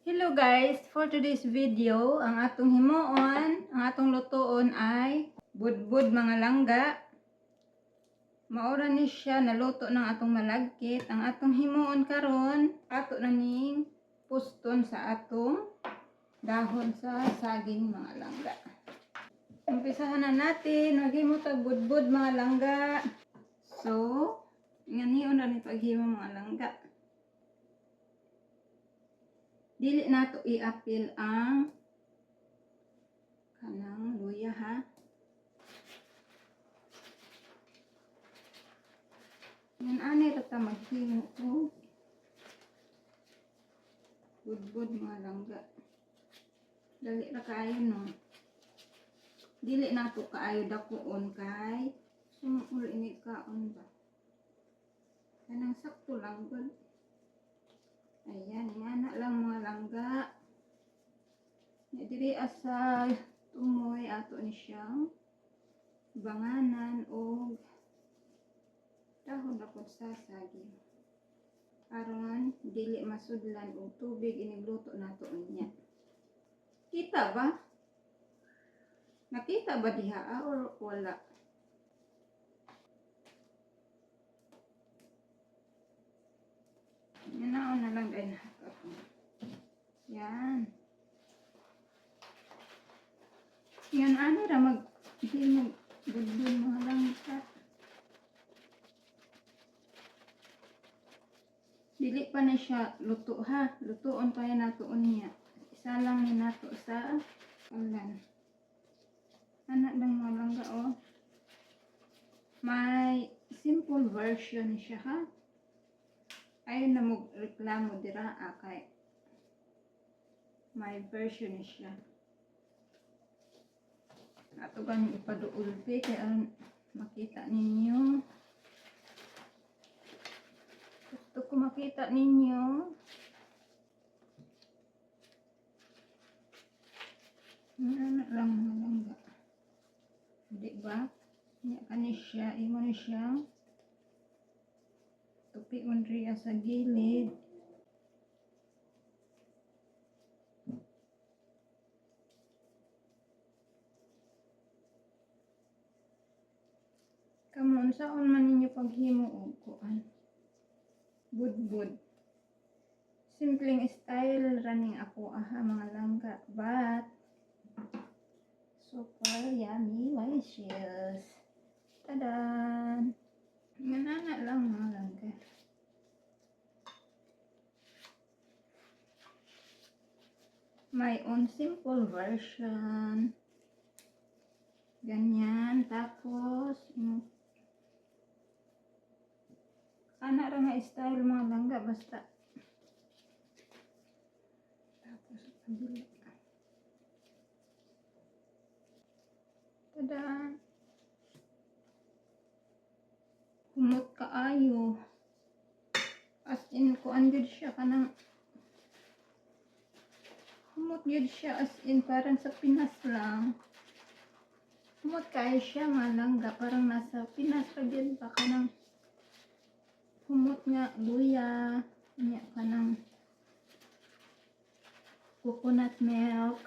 Hello guys! For today's video, ang atong himuon, ang atong lutoon ay budbud mga langga. Maura ni siya naluto ng atong malagkit. Ang atong himuon karon, ato na ning puston sa atong dahon sa saging mga langga. Umpisahan na natin, maghimo tag budbud mga langga. So, nganiyon na ni paghimo mga langga. Dili nato i-apil ang kanang luya ha. Yan ani rata maghimo ko. Budbud mga langga. Dali ra kaayo no. Dili nato kaayo dakuon kay sumul ini kaon ba. Kanang sakto lang gud. Ayan, ingana lang mga langga. Diri asa tumoy ato ni siyang banganan o dahon ako sa saging. Aron dili masudlan og tubig inigluto nato unya. Kita ba? Nakita ba diha or wala? Yanaon na lang dahil ako. Yan. Yan ano ra budbud mga langga. Dili pa na siya luto ha. Lutoon pa yan nato unya. Isa lang ni nato sa ulan. Anak ng mga langga oh. May simple version siya ha. Ayun na mo reklamo dira kay may version siya. Ato ganyan ipaduulpi kaya makita ninyo. Gusto ko makita ninyo. Ano lang mga langga. Di ba? Niya ka ni siya. Imo ni siya. Tupi undriya sa gilid. Kamon saon man ninyo paghimo og kuan. Budbud. Simpleng style running ako aha mga langga. But super yummy delicious. Tadan! Ganana lang mga langga. My own simple version. Ganyan. Tapos, kana ra nga style mga langga. Basta. Tapos, pabili. Tada! Humot kaayo. As in, kuan gud siya kanang humot yun siya as in parang sa Pinas lang. Humot kaya siya mga langga. Parang nasa Pinas pa din pa ka ng humot nga luya. Niya ka ng coconut milk.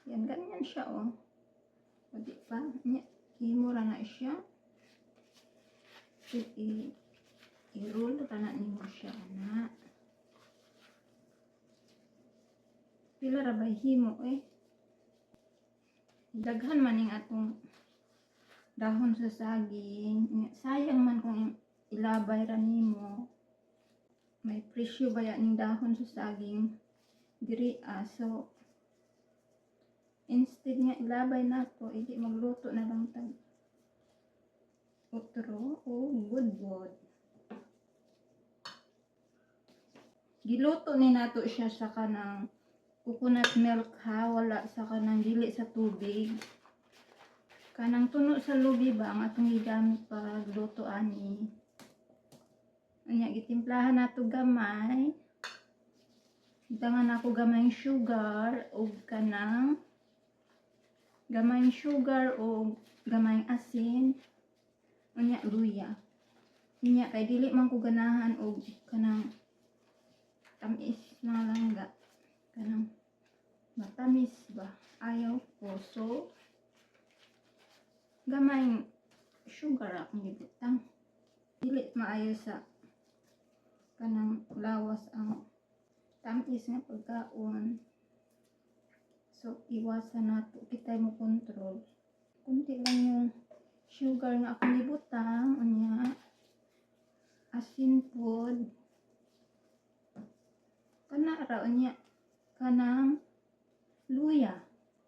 Yan, ganyan siya oh. O di pa? Niya, himura na siya. I-roll ka na nimo siya na. Pila ra ba himo eh. Daghan man ning atong dahon sa saging. Sayang man kung ilabay ra nimo. May presyo ba yan ning dahon sa saging diri so instead nga ilabay nato idi magluto na lang tag utro o budbud. Giluto ni nato siya sa kanang coconut milk ha, wala sa kanang dili sa tubig. Kanang tuno sa lubi ba ang atong gigamit para luto ani. Anya gitimplahan nato gamay. Itangan ako gamay sugar o kanang gamay sugar o gamay asin. Anya luya. Anya kay dili man ko ganahan og kanang tamis mga langga. kanang matamis ba ayaw ko, so gamay sugar akong gibutang, dili maayo sa kanang lawas ang tamis nga pagkaon. So iwasan nato kitay mo control, kunti lang yung sugar nga akong gibutang, unya asin pod kana ra, unya kanang luya,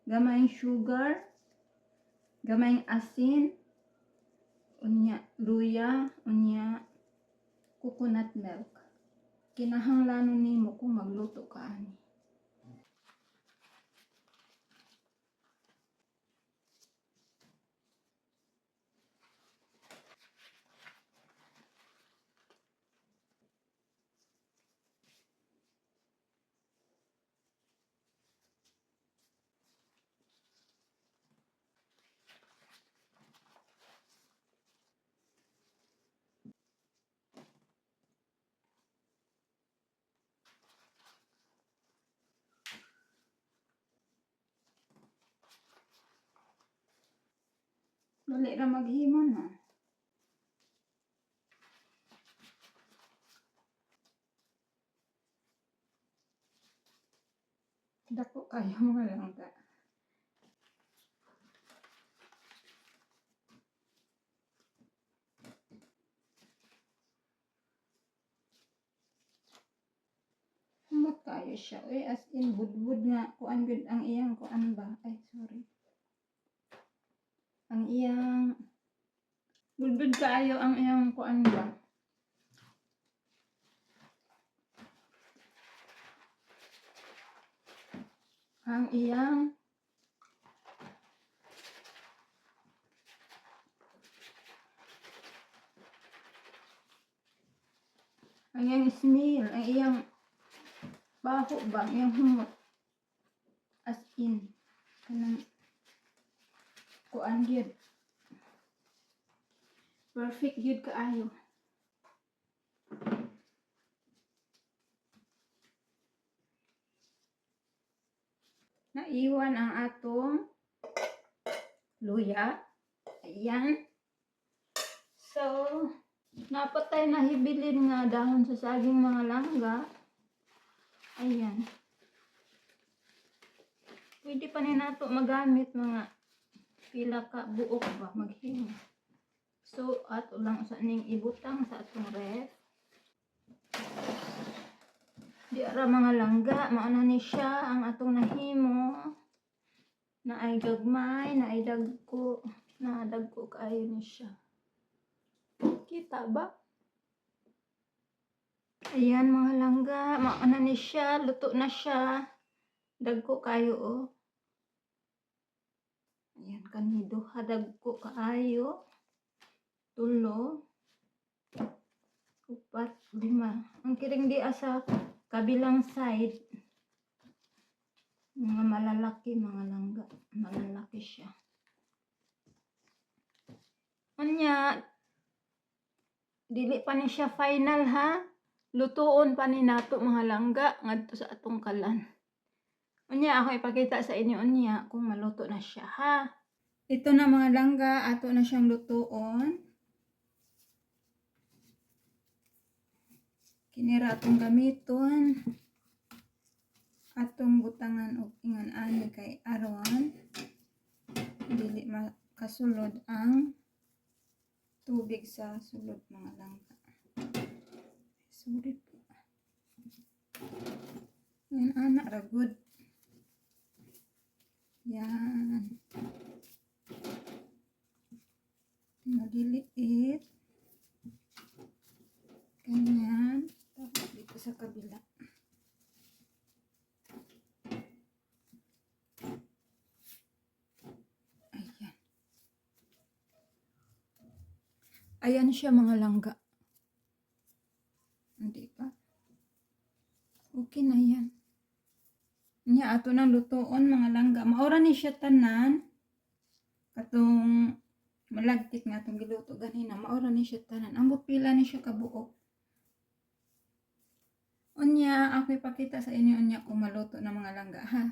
gamayng sugar, gamayng asin, unya luya, unya coconut milk. Kinahanglanon nimo kung magluto ka ani. Dali ra maghimo na. Dako kayo mga langga. Humot kayo siya. Uy, as in, budbud nga. Kuan gud ang iyang kuan ba? Ay, sorry. Ang iyang budbud kaayo ang iyang kuan ba? Ang iyang smell, ang iyang baho ba, ang iyang humot. As in, kanang kuan gyud. Perfect gyud kaayo. Naiwan ang atong luya. Ayan. So, napatay na hibilin nga dahon sa saging mga langga. Ayan. Pwede pa ni nato magamit mga pila ka buok ba maghimo. So, ato lang sa ning ibutang sa atong ref. Di ara mga langga, mauna ni siya ang atong nahimo. Na ay gagmay, na ay dagko, na dagko kaayo ni siya. Kita ba? Ayan mga langga, mauna ni siya, luto na siya. Dagko kayo oh. Ayan kanido, dagko kaayo. 3, 4, 5. Ang kiring di asa kabilang side. Mga malalaki mga langga, malalaki siya. Unya, dili pa ni siya final ha. Lutuon pa ni nato mga langga ngadto sa atong kalan. Unya ako ipakita sa inyo unya kung maluto na siya ha. Ito na mga langga, ato na siyang lutuon. Kinira atong gamiton. Atong butangan og ingon ani kay aron dili makasulod ang tubig sa sulod mga langga. Sorry po. Yan anak ra good. Yan. Magiliit. Ganyan. Tapos dito sa kabila. Ayan. Ayan siya mga langga. Hindi pa. Okay na yan. Nya ato nang lutoon mga langga. Maura ni siya tanan. Katong malagtik nga itong giluto ganina. Maura ni siya tanan. Ang bupila ni siya kabuok. Unya, ako ipakita sa inyo unya kung maluto ng mga langga, ha?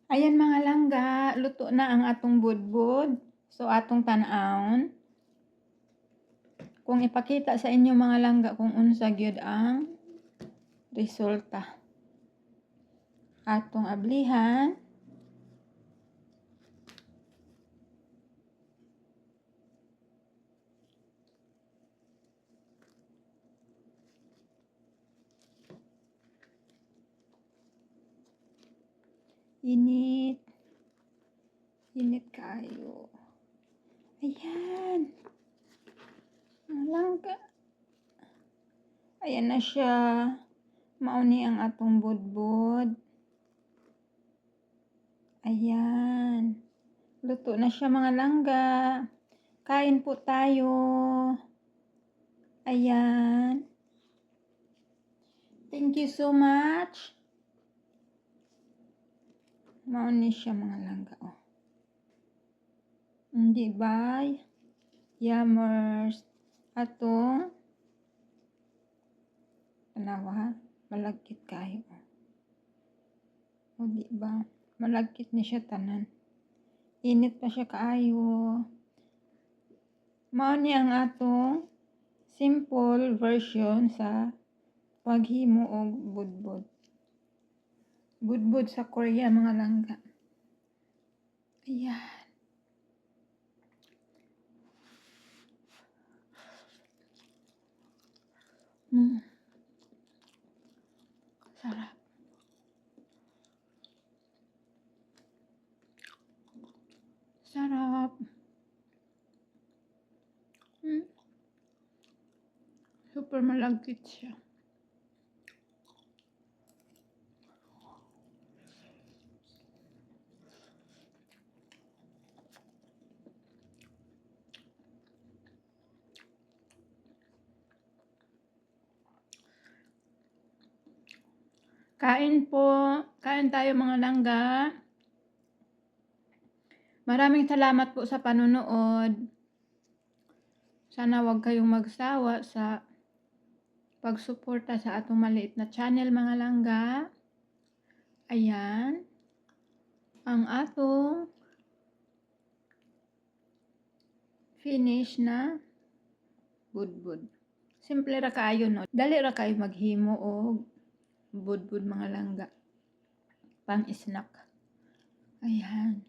Ayan mga langga, luto na ang atong budbud. So, atong tan-aon. Kung ipakita sa inyo mga langga kung unsa gyud ang resulta. Atong ablihan. Init. Init kayo. Ayan. Ang langga. Ayan na siya. Mauni ang atong budbud. Ayan. Luto na siya mga langga. Kain po tayo. Ayan. Thank you so much. Mauni siya mga langga. Oh. Hindi ba? Yummers. Atong tanawa, malagkit kayo. O di ba? Malagkit ni siya tanan. Init pa siya kaayo. Mao ni ang atong simple version sa paghimo og budbud. Budbud sa Korea mga langga. Ayan. Sarap. Sarap. Super malagkit siya. Kain po. Kain tayo mga langga. Maraming salamat po sa panonood. Sana wag kayong magsawa sa pagsuporta sa atong maliit na channel mga langga. Ayan. Ang atong finish na budbud. Simple ra kaayo no. Dali ra kayo maghimo og budbud mga langga. Pang snack. Ayan.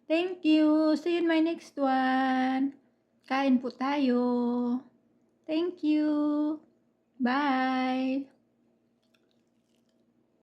Thank you. See you in my next one. Kain po tayo. Thank you. Bye.